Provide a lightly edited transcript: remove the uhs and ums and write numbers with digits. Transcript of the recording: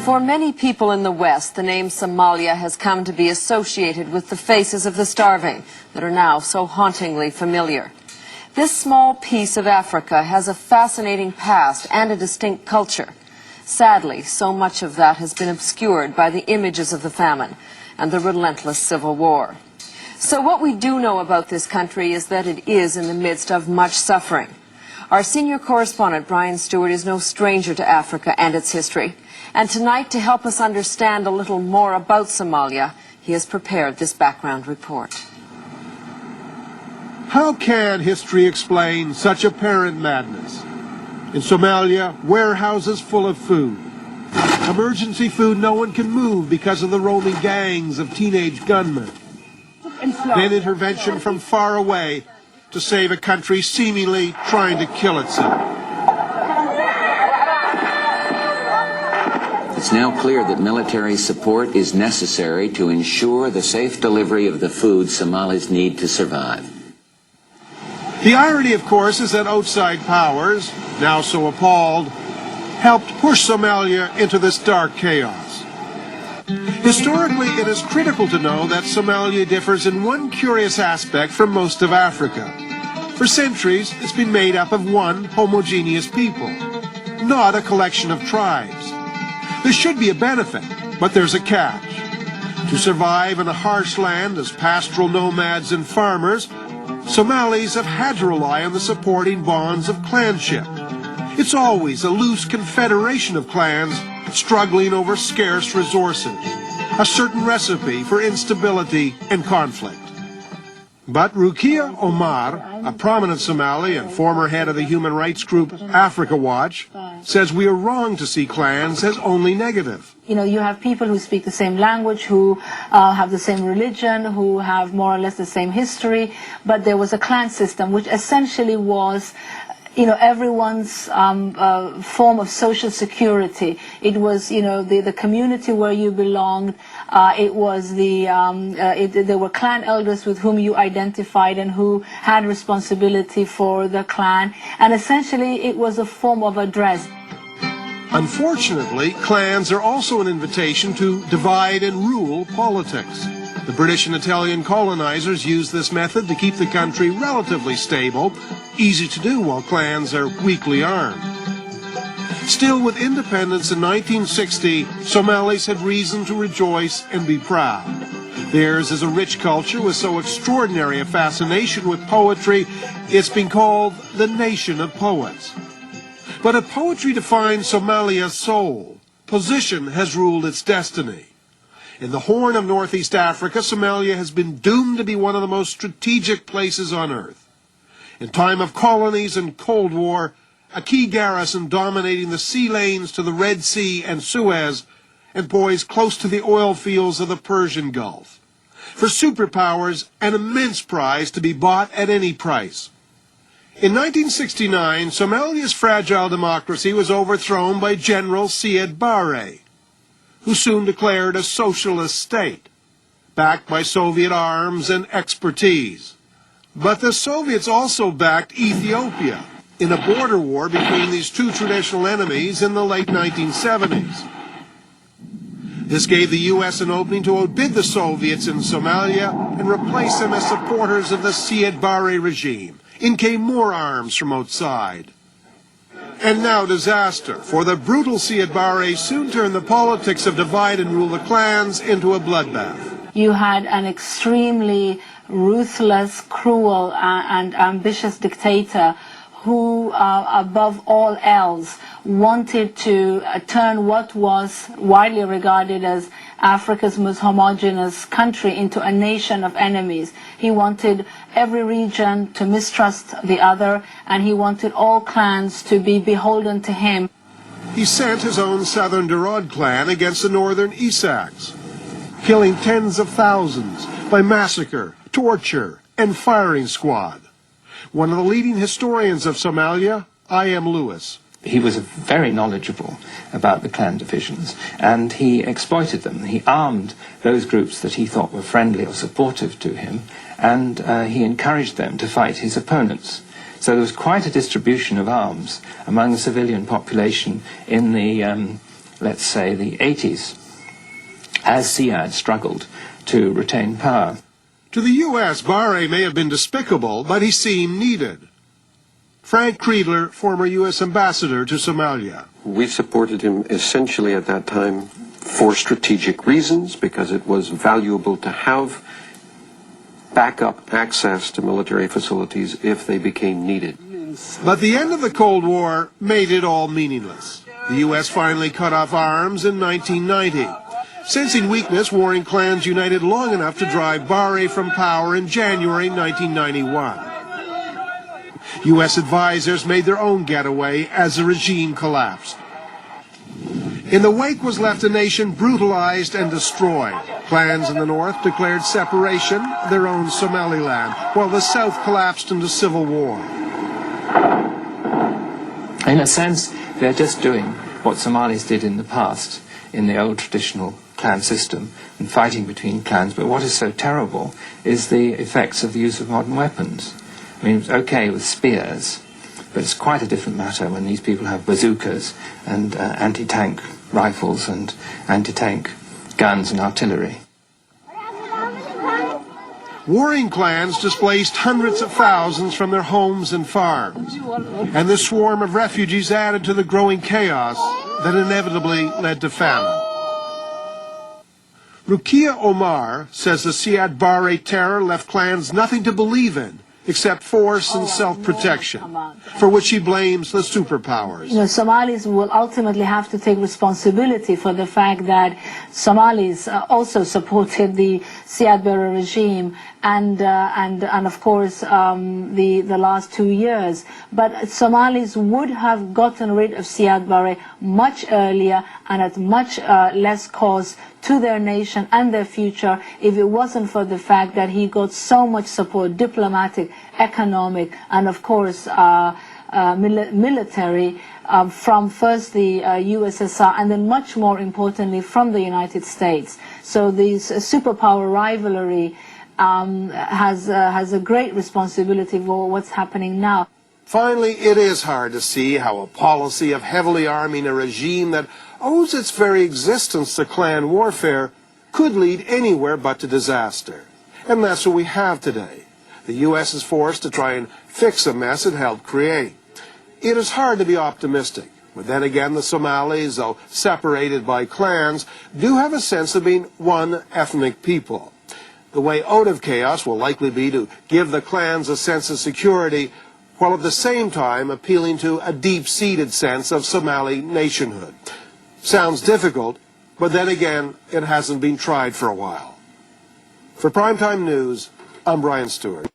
For many people in the West, the name Somalia has come to be associated with the faces of the starving that are now so hauntingly familiar. This small piece of Africa has a fascinating past and a distinct culture. Sadly, so much of that has been obscured by the images of the famine and the relentless civil war. So what we do know about this country is that it is in the midst of much suffering. Our senior correspondent, Brian Stewart, is no stranger to Africa and its history. And tonight, to help us understand a little more about Somalia, he has prepared this background report. How can history explain such apparent madness? In Somalia, warehouses full of food. Emergency food no one can move because of the roaming gangs of teenage gunmen. Then intervention from far away to save a country seemingly trying to kill itself. It's now clear that military support is necessary to ensure the safe delivery of the food Somalis need to survive. The irony, of course, is that outside powers, now so appalled, helped push Somalia into this dark chaos. Historically, it is critical to know that Somalia differs in one curious aspect from most of Africa. For centuries, it's been made up of one homogeneous people, not a collection of tribes. There should be a benefit, but there's a catch. To survive in a harsh land as pastoral nomads and farmers, Somalis have had to rely on the supporting bonds of clanship. It's always a loose confederation of clans struggling over scarce resources, a certain recipe for instability and conflict. But Rukia Omar, a prominent Somali and former head of the human rights group Africa Watch, says we are wrong to see clans as only negative. You know, you have people who speak the same language, who have the same religion, who have more or less the same history, but there was a clan system which essentially was, you know, everyone's form of social security. It was, you know, the community where you belonged. It was there were clan elders with whom you identified and who had responsibility for the clan. And essentially, it was a form of address. Unfortunately, clans are also an invitation to divide and rule politics. The British and Italian colonizers used this method to keep the country relatively stable, easy to do while clans are weakly armed. Still, with independence in 1960, Somalis had reason to rejoice and be proud. Theirs is a rich culture with so extraordinary a fascination with poetry, it's been called the nation of poets. But if poetry defines Somalia's soul, position has ruled its destiny. In the Horn of Northeast Africa, Somalia has been doomed to be one of the most strategic places on earth. In time of colonies and Cold War, a key garrison dominating the sea lanes to the Red Sea and Suez, and poised close to the oil fields of the Persian Gulf. For superpowers, an immense prize to be bought at any price. In 1969, Somalia's fragile democracy was overthrown by General Siad Barre, who soon declared a socialist state, backed by Soviet arms and expertise. But the Soviets also backed Ethiopia in a border war between these two traditional enemies in the late 1970s. This gave the U.S. an opening to outbid the Soviets in Somalia and replace them as supporters of the Siad Barre regime. In came more arms from outside. And now disaster, for the brutal Siad Barre soon turned the politics of divide and rule the clans into a bloodbath. You had an extremely ruthless, cruel, and ambitious dictator who, above all else, wanted to turn what was widely regarded as Africa's most homogeneous country into a nation of enemies. He wanted every region to mistrust the other, and he wanted all clans to be beholden to him. He sent his own southern Darood clan against the northern Isaaks, killing tens of thousands by massacre, torture, and firing squad. One of the leading historians of Somalia, I.M. Lewis. He was very knowledgeable about the clan divisions, and he exploited them. He armed those groups that he thought were friendly or supportive to him, and he encouraged them to fight his opponents. So there was quite a distribution of arms among the civilian population in the let's say, the 80s, as Siad struggled to retain power. To the U.S., Barre may have been despicable, but he seemed needed. Frank Creedler, former U.S. ambassador to Somalia. We supported him essentially at that time for strategic reasons, because it was valuable to have backup access to military facilities if they became needed. But the end of the Cold War made it all meaningless. The U.S. finally cut off arms in 1990. Sensing weakness, warring clans united long enough to drive Barre from power in January 1991. U.S. advisors made their own getaway as the regime collapsed. In the wake was left a nation brutalized and destroyed. Clans in the north declared separation, their own Somaliland, while the south collapsed into civil war. In a sense, they're just doing what Somalis did in the past, in the old traditional clan system, and fighting between clans. But what is so terrible is the effects of the use of modern weapons. I mean, it's okay with spears, but it's quite a different matter when these people have bazookas and anti-tank rifles and anti-tank guns and artillery. Warring clans displaced hundreds of thousands from their homes and farms, and this swarm of refugees added to the growing chaos that inevitably led to famine. Rukia Omar says the Siad Barre terror left clans nothing to believe in except force and self-protection, for which she blames the superpowers. You know, Somalis will ultimately have to take responsibility for the fact that Somalis also supported the Siad Barre regime and of course the last 2 years. But Somalis would have gotten rid of Siad Barre much earlier and at much less cost to their nation and their future if it wasn't for the fact that he got so much support, diplomatic, economic, and of course military from first the USSR and then much more importantly from the United States. So this superpower rivalry has a great responsibility for what's happening now. Finally, it is hard to see how a policy of heavily arming a regime that owes its very existence to clan warfare could lead anywhere but to disaster. And that's what we have today. The U.S. is forced to try and fix a mess it helped create. It is hard to be optimistic, but then again the Somalis, though separated by clans, do have a sense of being one ethnic people. The way out of chaos will likely be to give the clans a sense of security, while at the same time appealing to a deep-seated sense of Somali nationhood. Sounds difficult, but then again, it hasn't been tried for a while. For Primetime News, I'm Brian Stewart.